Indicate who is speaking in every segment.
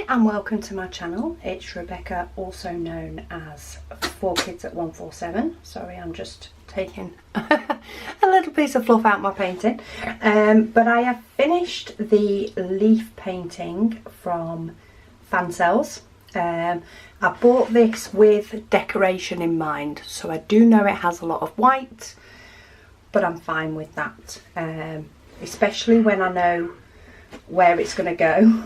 Speaker 1: and welcome to my channel. It's Rebecca, also known as 4Kids at 147. Sorry, I'm just taking a little piece of fluff out my painting. But I have finished the leaf painting from Fansells. I bought this with decoration in mind, so I do know it has a lot of white, but I'm fine with that, especially when I know where it's going to go.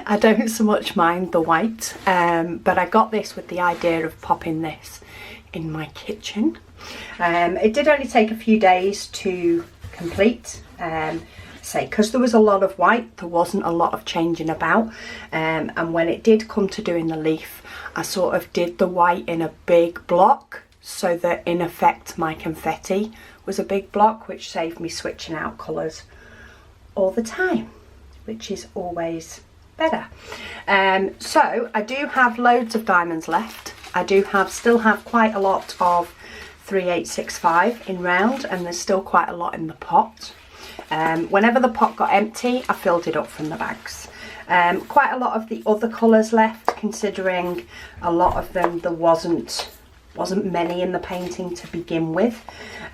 Speaker 1: I don't so much mind the white, but I got this with the idea of popping this in my kitchen. It did only take a few days to complete, because there was a lot of white, there wasn't a lot of changing about, and when it did come to doing the leaf, I sort of did the white in a big block, so that in effect my confetti was a big block, which saved me switching out colours all the time, which is always better. So I do have loads of diamonds left. I do still have quite a lot of 3865 in round, and there's still quite a lot in the pot. Whenever the pot got empty, I filled it up from the bags. Quite a lot of the other colours left, considering a lot of them there wasn't many in the painting to begin with.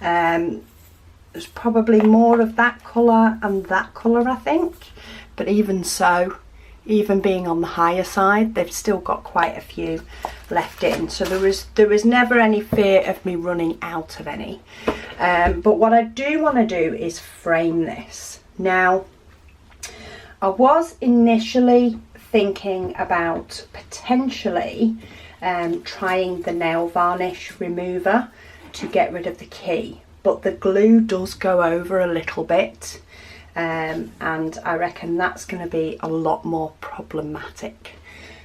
Speaker 1: There's probably more of that colour and that colour, I think, but even so, even being on the higher side, they've still got quite a few left in, so there was never any fear of me running out of any. But what I do want to do is frame this. Now, I was initially thinking about potentially trying the nail varnish remover to get rid of the key, but the glue does go over a little bit, and I reckon that's going to be a lot more problematic.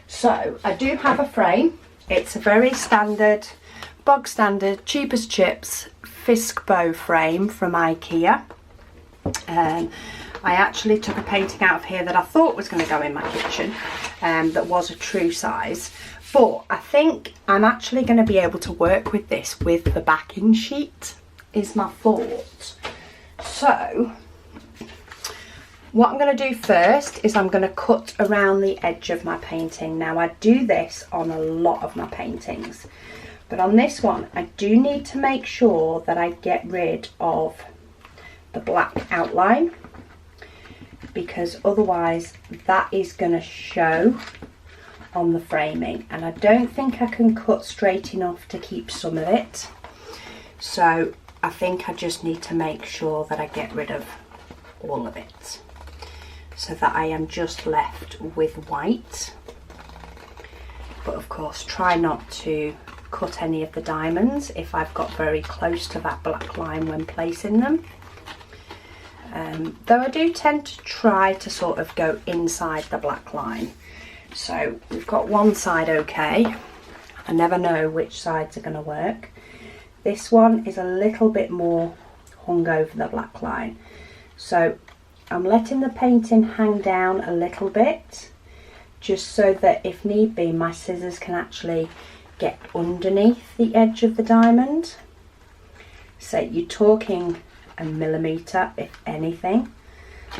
Speaker 1: So I do have a frame. It's a very standard, bog standard, cheap as chips Fisk bow frame from IKEA. I actually took a painting out of here that I thought was going to go in my kitchen, that was a true size, but I think I'm actually going to be able to work with this with the backing sheet, is my thought. So what I'm going to do first is I'm going to cut around the edge of my painting. Now, I do this on a lot of my paintings, but on this one I do need to make sure that I get rid of the black outline, because otherwise that is going to show on the framing, and I don't think I can cut straight enough to keep some of it. So I think I just need to make sure that I get rid of all of it, so that I am just left with white. But of course, try not to cut any of the diamonds if I've got very close to that black line when placing them. Though I do tend to try to sort of go inside the black line. So we've got one side okay. I never know which sides are going to work. This one is a little bit more hung over the black line. So I'm letting the painting hang down a little bit, just so that if need be, my scissors can actually get underneath the edge of the diamond. So you're talking a millimetre, if anything.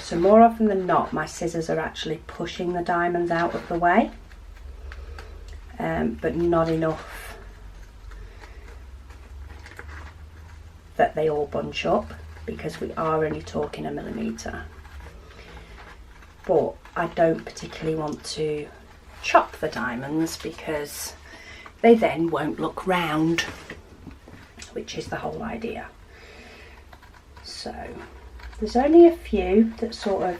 Speaker 1: So more often than not, my scissors are actually pushing the diamonds out of the way, but not enough that they all bunch up, because we are only talking a millimetre. But I don't particularly want to chop the diamonds, because they then won't look round, which is the whole idea. So there's only a few that sort of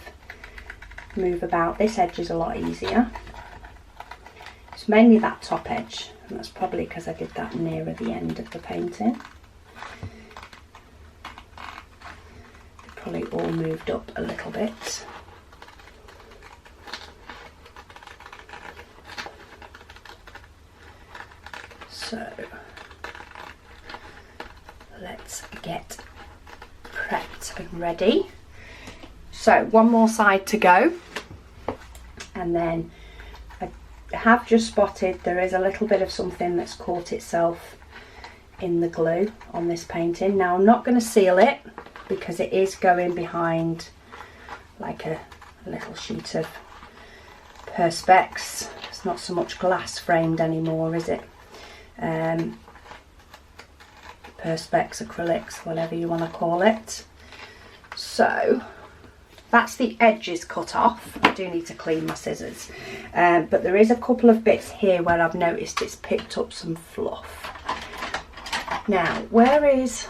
Speaker 1: move about. This edge is a lot easier. It's mainly that top edge, and that's probably because I did that nearer the end of the painting. They probably all moved up a little bit. So let's get prepped and ready. So one more side to go, and then I have just spotted there is a little bit of something that's caught itself in the glue on this painting. Now, I'm not going to seal it because it is going behind like a little sheet of Perspex. It's not so much glass framed anymore, is it? Perspex acrylics, whatever you want to call it. So that's the edges cut off. I do need to clean my scissors, but there is a couple of bits here where I've noticed it's picked up some fluff. Now, where is...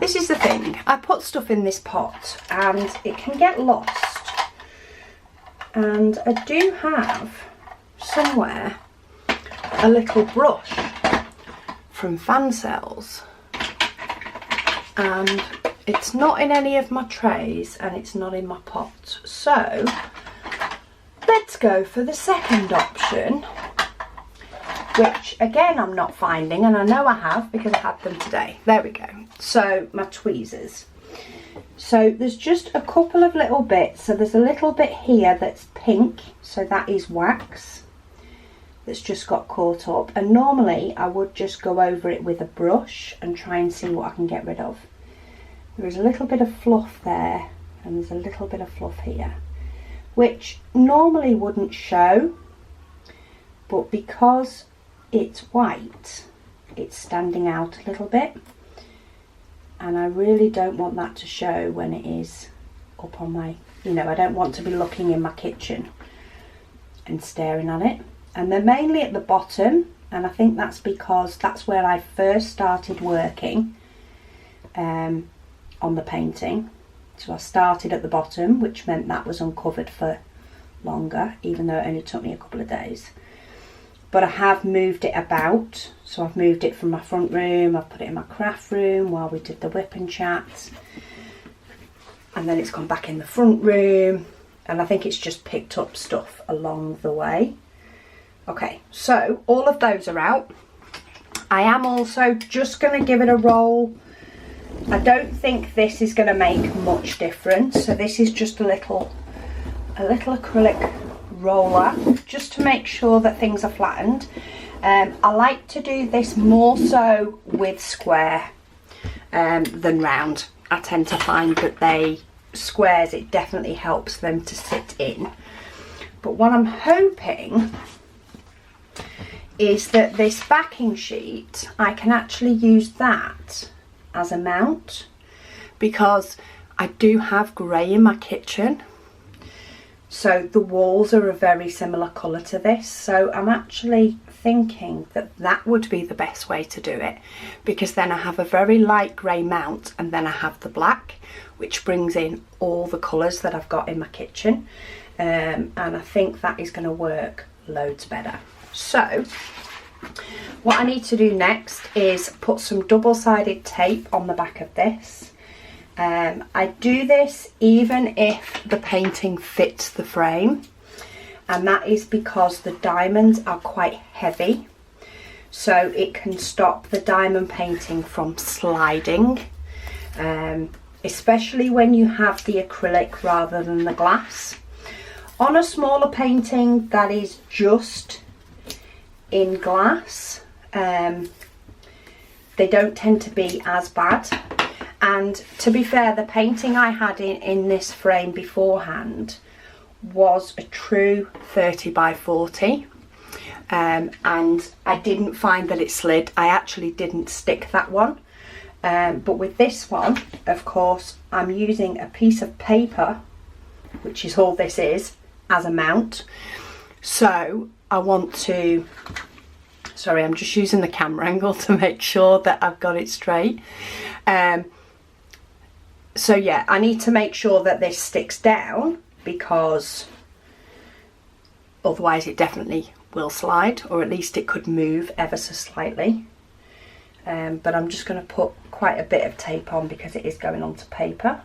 Speaker 1: This is the thing. I put stuff in this pot and it can get lost. And I do have somewhere a little brush from Fansells. And it's not in any of my trays and it's not in my pot. So let's go for the second option, which again I'm not finding, and I know I have because I had them today. There we go. So my tweezers. So there's just a couple of little bits. So there's a little bit here that's pink, so that is wax that's just got caught up, and normally I would just go over it with a brush and try and see what I can get rid of. There is a little bit of fluff there and there's a little bit of fluff here, which normally wouldn't show, but because it's white it's standing out a little bit, and I really don't want that to show when it is up on my, I don't want to be looking in my kitchen and staring at it. And they're mainly at the bottom, and I think that's because that's where I first started working on the painting. So I started at the bottom, which meant that was uncovered for longer, even though it only took me a couple of days. But I have moved it about, so I've moved it from my front room, I've put it in my craft room while we did the whip and chat, and then it's gone back in the front room, and I think it's just picked up stuff along the way. Okay, so all of those are out. I am also just going to give it a roll. I don't think this is going to make much difference, so this is just a little acrylic roller just to make sure that things are flattened. I like to do this more so with square than round. I tend to find that squares, it definitely helps them to sit in. But what I'm hoping is that this backing sheet, I can actually use that as a mount, because I do have grey in my kitchen, so the walls are a very similar colour to this, so I'm actually thinking that that would be the best way to do it, because then I have a very light grey mount and then I have the black, which brings in all the colours that I've got in my kitchen, and I think that is going to work loads better. So what I need to do next is put some double-sided tape on the back of this. I do this even if the painting fits the frame, and that is because the diamonds are quite heavy, so it can stop the diamond painting from sliding, especially when you have the acrylic rather than the glass. On a smaller painting that is just in glass, they don't tend to be as bad. And to be fair, the painting I had in this frame beforehand was a true 30 by 40, and I didn't find that it slid. I actually didn't stick that one, but with this one, of course, I'm using a piece of paper, which is all this is, as a mount. So I want to, sorry, I'm just using the camera angle to make sure that I've got it straight. So yeah, I need to make sure that this sticks down, because otherwise it definitely will slide, or at least it could move ever so slightly. But I'm just going to put quite a bit of tape on because it is going onto paper.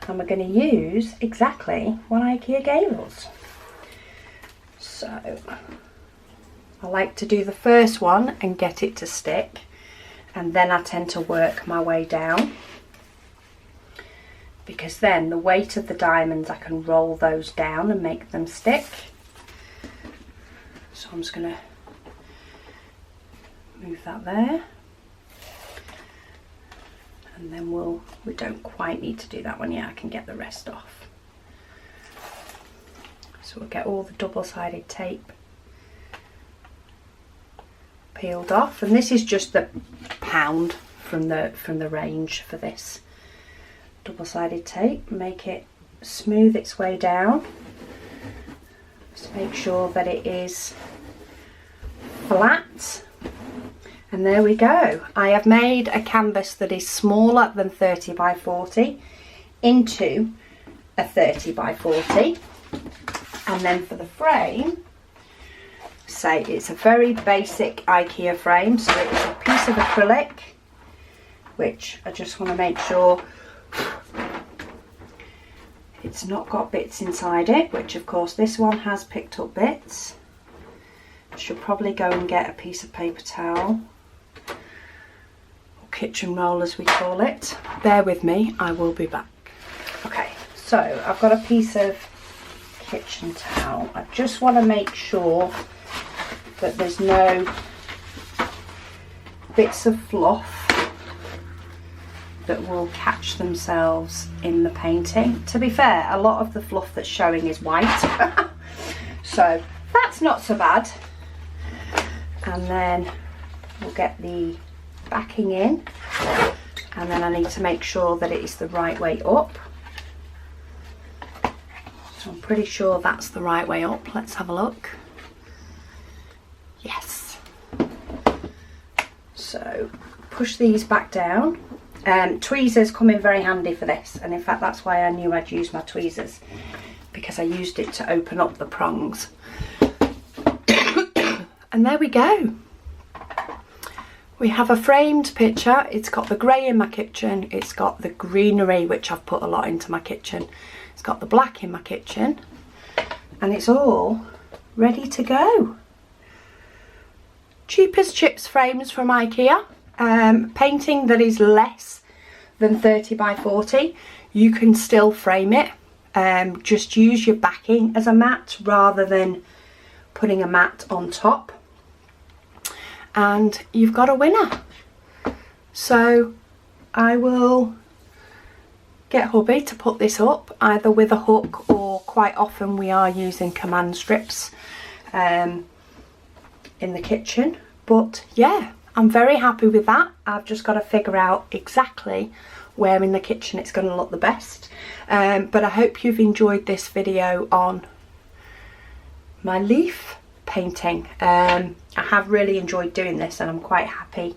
Speaker 1: And we're going to use exactly one IKEA Gables. So I like to do the first one and get it to stick, and then I tend to work my way down, because then the weight of the diamonds, I can roll those down and make them stick. So I'm just going to move that there, and then we don't quite need to do that one yet. I can get the rest off. So we'll get all the double-sided tape peeled off, and this is just the pound from the range for this double-sided tape. Make it smooth its way down. Just make sure that it is flat. And there we go. I have made a canvas that is smaller than 30 by 40 into a 30 by 40. And then for the frame, say it's a very basic IKEA frame, so it's a piece of acrylic, which I just want to make sure it's not got bits inside it, which of course this one has picked up bits. I should probably go and get a piece of paper towel, or kitchen roll as we call it. Bear with me, I will be back. Okay, so I've got a piece of kitchen towel. I just want to make sure that there's no bits of fluff that will catch themselves in the painting. To be fair, a lot of the fluff that's showing is white, so that's not so bad. And then we'll get the backing in, and then I need to make sure that it is the right way up. So I'm pretty sure that's the right way up. Let's have a look. Yes. So push these back down. Tweezers come in very handy for this, and in fact that's why I knew I'd use my tweezers, because I used it to open up the prongs. And there we go. We have a framed picture. It's got the grey in my kitchen, it's got the greenery, which I've put a lot into my kitchen, it's got the black in my kitchen, and it's all ready to go. Cheap as chips frames from IKEA. Painting that is less than 30 by 40, you can still frame it. Just use your backing as a mat rather than putting a mat on top, and you've got a winner. So I will get hubby to put this up either with a hook, or quite often we are using command strips in the kitchen. But yeah, I'm very happy with that. I've just got to figure out exactly where in the kitchen it's going to look the best. But I hope you've enjoyed this video on my leaf painting. I have really enjoyed doing this, and I'm quite happy,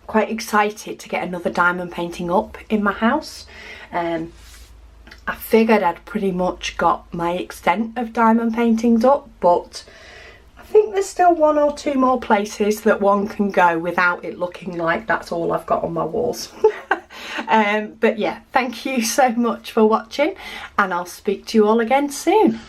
Speaker 1: quite excited to get another diamond painting up in my house. I figured I'd pretty much got my extent of diamond paintings up, but I think there's still one or two more places that one can go without it looking like that's all I've got on my walls. But yeah, thank you so much for watching, and I'll speak to you all again soon.